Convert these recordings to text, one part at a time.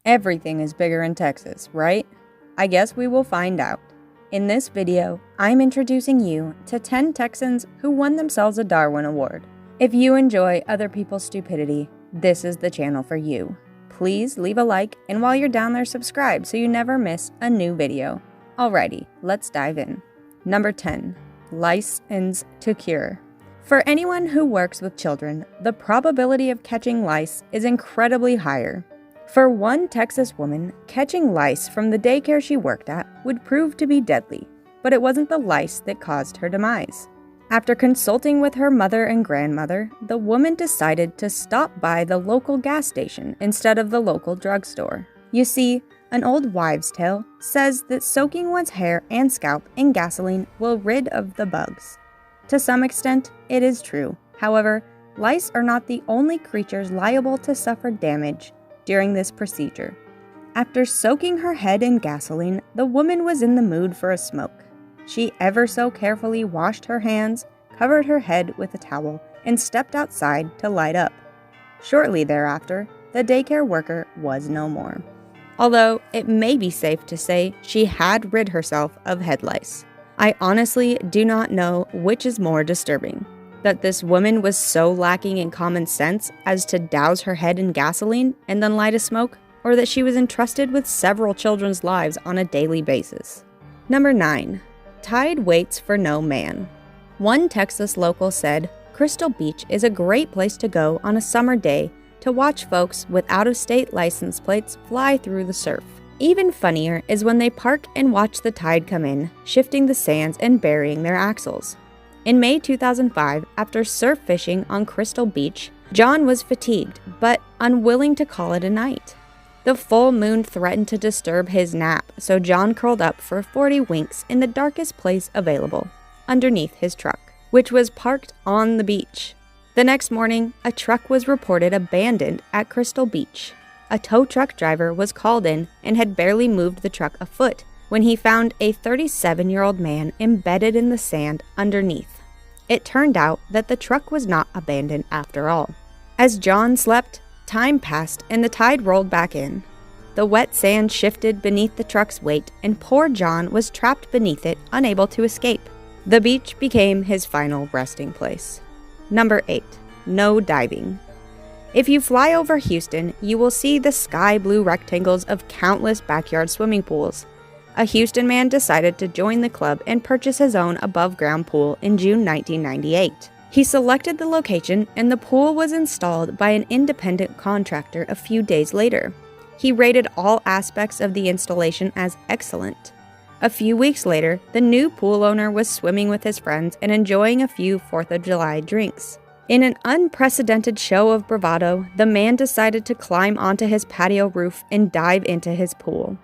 Everything is bigger in Texas, right? I guess we will find out. In this video, I'm introducing you to 10 Texans who won themselves a Darwin Award. If you enjoy other people's stupidity, this is the channel for you. Please leave a like, and while you're down there, subscribe so you never miss a new video. Alrighty, let's dive in. Number 10. Lice Ends to cure. For anyone who works with children, the probability of catching lice is incredibly higher. For one Texas woman, catching lice from the daycare she worked at would prove to be deadly, but it wasn't the lice that caused her demise. After consulting with her mother and grandmother, the woman decided to stop by the local gas station instead of the local drugstore. You see, an old wives' tale says that soaking one's hair and scalp in gasoline will rid of the bugs. To some extent, it is true. However, lice are not the only creatures liable to suffer damage during this procedure. After soaking her head in gasoline, the woman was in the mood for a smoke. She ever so carefully washed her hands, covered her head with a towel, and stepped outside to light up. Shortly thereafter, the daycare worker was no more. Although it may be safe to say she had rid herself of head lice. I honestly do not know which is more disturbing. That this woman was so lacking in common sense as to douse her head in gasoline and then light a smoke, or that she was entrusted with several children's lives on a daily basis. Number 9. Tide waits for no man. One Texas local said, "Crystal Beach is a great place to go on a summer day to watch folks with out-of-state license plates fly through the surf. Even funnier is when they park and watch the tide come in, shifting the sands and burying their axles." In May 2005, after surf fishing on Crystal Beach, John was fatigued, but unwilling to call it a night. The full moon threatened to disturb his nap, so John curled up for 40 winks in the darkest place available, underneath his truck, which was parked on the beach. The next morning, a truck was reported abandoned at Crystal Beach. A tow truck driver was called in and had barely moved the truck a foot when he found a 37-year-old man embedded in the sand underneath. It turned out that the truck was not abandoned after all. As John slept, time passed and the tide rolled back in. The wet sand shifted beneath the truck's weight, and poor John was trapped beneath it, unable to escape. The beach became his final resting place. Number 8. No diving. If you fly over Houston, you will see the sky blue rectangles of countless backyard swimming pools. A Houston man decided to join the club and purchase his own above-ground pool in June 1998. He selected the location, and the pool was installed by an independent contractor a few days later. He rated all aspects of the installation as excellent. A few weeks later, the new pool owner was swimming with his friends and enjoying a few 4th of July drinks. In an unprecedented show of bravado, the man decided to climb onto his patio roof and dive into his pool.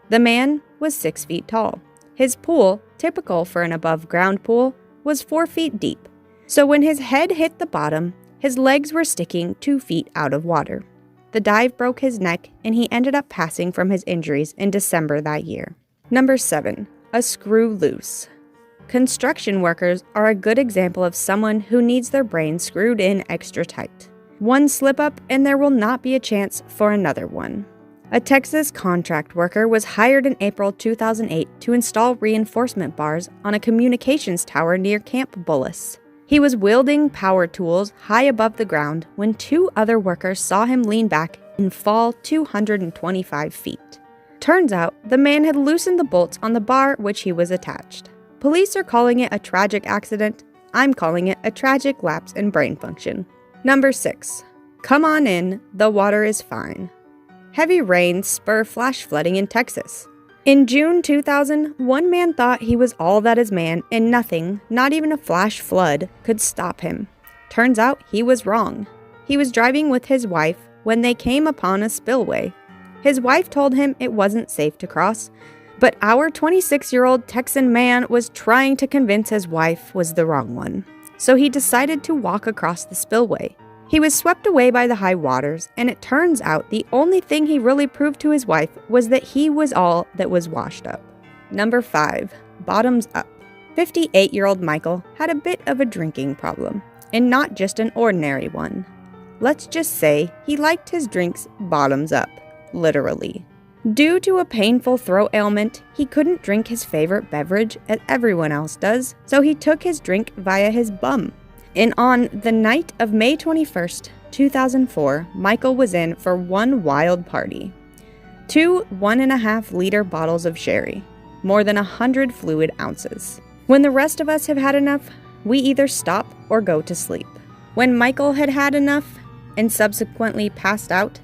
The man was 6 feet tall. His pool, typical for an above-ground pool, was 4 feet deep. So when his head hit the bottom, his legs were sticking 2 feet out of water. The dive broke his neck, and he ended up passing from his injuries in December that year. Number 7. A screw loose. Construction workers are a good example of someone who needs their brain screwed in extra tight. One slip up and there will not be a chance for another one. A Texas contract worker was hired in April 2008 to install reinforcement bars on a communications tower near Camp Bullis. He was wielding power tools high above the ground when 2 other workers saw him lean back and fall 225 feet. Turns out, the man had loosened the bolts on the bar which he was attached. Police are calling it a tragic accident. I'm calling it a tragic lapse in brain function. Number 6. Come on in, the water is fine. Heavy rains spur flash flooding in Texas. In June 2000, one man thought he was all that is man, and nothing, not even a flash flood, could stop him. Turns out he was wrong. He was driving with his wife when they came upon a spillway. His wife told him it wasn't safe to cross, but our 26-year-old Texan man was trying to convince his wife was the wrong one. So he decided to walk across the spillway. He was swept away by the high waters, and it turns out the only thing he really proved to his wife was that he was all that was washed up. Number 5. Bottoms up. 58-year-old Michael had a bit of a drinking problem, and not just an ordinary one. Let's just say he liked his drinks bottoms up. literally. Due to a painful throat ailment, he couldn't drink his favorite beverage as everyone else does, so he took his drink via his bum. And on the night of May 21st, 2004, Michael was in for one wild party. 2 1.5-liter bottles of sherry, more than 100 fluid ounces. When the rest of us have had enough, we either stop or go to sleep. When Michael had had enough, and subsequently passed out,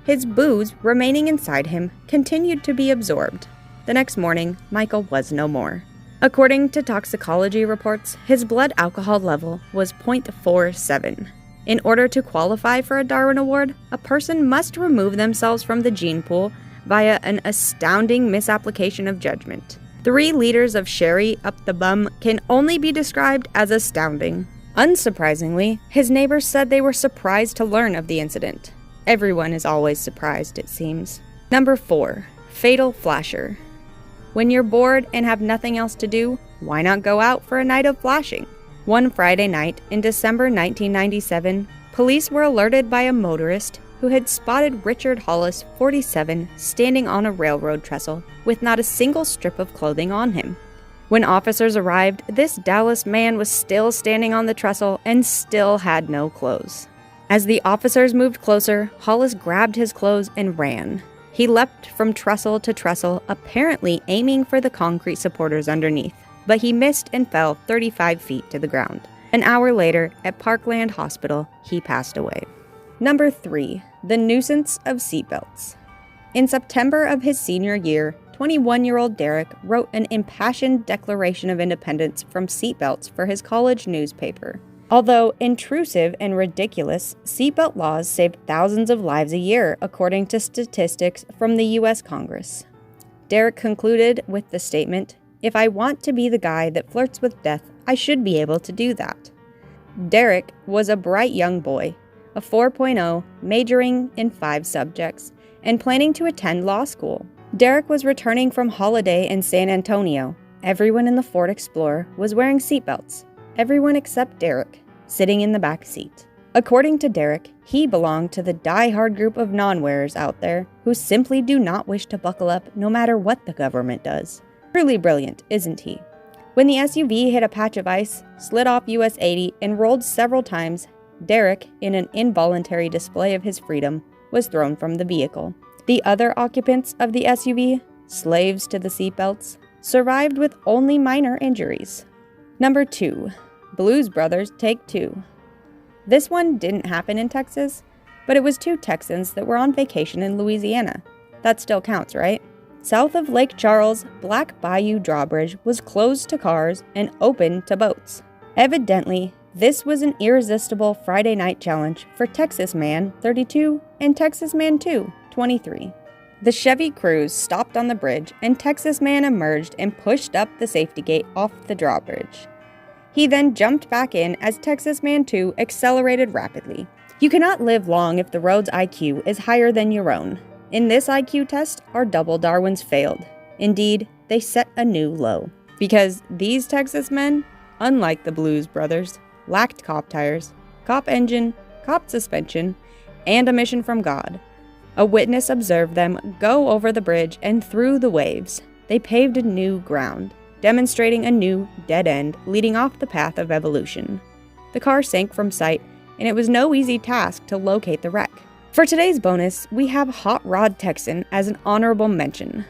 his booze remaining inside him continued to be absorbed. The next morning, Michael was no more. According to toxicology reports, his blood alcohol level was 0.47. In order to qualify for a Darwin Award, a person must remove themselves from the gene pool via an astounding misapplication of judgment. 3 liters of sherry up the bum can only be described as astounding. Unsurprisingly, his neighbors said they were surprised to learn of the incident. Everyone is always surprised, it seems. Number 4. Fatal flasher. When you're bored and have nothing else to do, why not go out for a night of flashing? One Friday night in December 1997, police were alerted by a motorist who had spotted Richard Hollis, 47, standing on a railroad trestle with not a single strip of clothing on him. When officers arrived, this Dallas man was still standing on the trestle and still had no clothes. As the officers moved closer, Hollis grabbed his clothes and ran. He leapt from trestle to trestle, apparently aiming for the concrete supporters underneath, but he missed and fell 35 feet to the ground. An hour later, at Parkland Hospital, he passed away. Number 3. The Nuisance of Seatbelts. In September of his senior year, 21-year-old Derek wrote an impassioned declaration of independence from seatbelts for his college newspaper. Although intrusive and ridiculous, seatbelt laws saved thousands of lives a year, according to statistics from the U.S. Congress. Derek concluded with the statement, "If I want to be the guy that flirts with death, I should be able to do that." Derek was a bright young boy, a 4.0, majoring in 5 subjects, and planning to attend law school. Derek was returning from holiday in San Antonio. Everyone in the Ford Explorer was wearing seatbelts. Everyone except Derek, sitting in the back seat. According to Derek, he belonged to the die-hard group of non-wearers out there who simply do not wish to buckle up no matter what the government does. Truly brilliant, isn't he? When the SUV hit a patch of ice, slid off US 80, and rolled several times, Derek, in an involuntary display of his freedom, was thrown from the vehicle. The other occupants of the SUV, slaves to the seatbelts, survived with only minor injuries. Number 2. Blues Brothers Take 2. This one didn't happen in Texas, but it was 2 Texans that were on vacation in Louisiana. That still counts, right? South of Lake Charles, Black Bayou Drawbridge was closed to cars and open to boats. Evidently, this was an irresistible Friday night challenge for Texas Man 32 and Texas Man 2, 23. The Chevy Cruze stopped on the bridge, and Texas Man emerged and pushed up the safety gate off the drawbridge. He then jumped back in as Texas Man 2 accelerated rapidly. You cannot live long if the road's IQ is higher than your own. In this IQ test, our double Darwins failed. Indeed, they set a new low. Because these Texas men, unlike the Blues Brothers, lacked cop tires, cop engine, cop suspension, and a mission from God. A witness observed them go over the bridge and through the waves. They paved new ground, demonstrating a new dead end leading off the path of evolution. The car sank from sight, and it was no easy task to locate the wreck. For today's bonus, we have Hot Rod Texan as an honorable mention.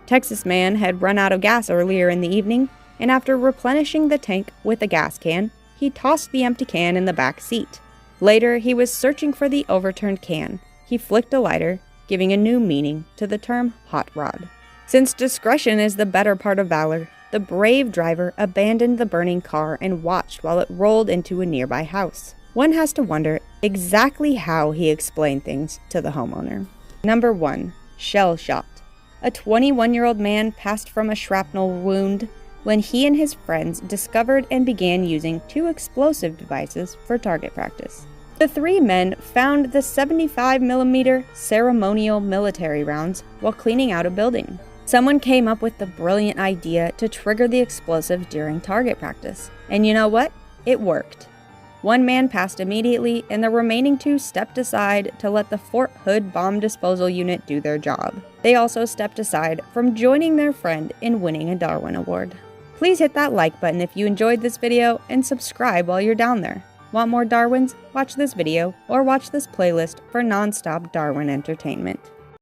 Texas Man had run out of gas earlier in the evening, and after replenishing the tank with a gas can, he tossed the empty can in the back seat. Later, he was searching for the overturned can. He flicked a lighter, giving a new meaning to the term hot rod. Since discretion is the better part of valor, the brave driver abandoned the burning car and watched while it rolled into a nearby house. One has to wonder exactly how he explained things to the homeowner. Number 1. Shell shocked. A 21-year-old man passed from a shrapnel wound when he and his friends discovered and began using 2 explosive devices for target practice. The 3 men found the 75mm ceremonial military rounds while cleaning out a building. Someone came up with the brilliant idea to trigger the explosives during target practice. And you know what? It worked. One man passed immediately, and the remaining 2 stepped aside to let the Fort Hood Bomb Disposal Unit do their job. They also stepped aside from joining their friend in winning a Darwin Award. Please hit that like button if you enjoyed this video, and subscribe while you're down there. Want more Darwins? Watch this video, or watch this playlist for non-stop Darwin entertainment.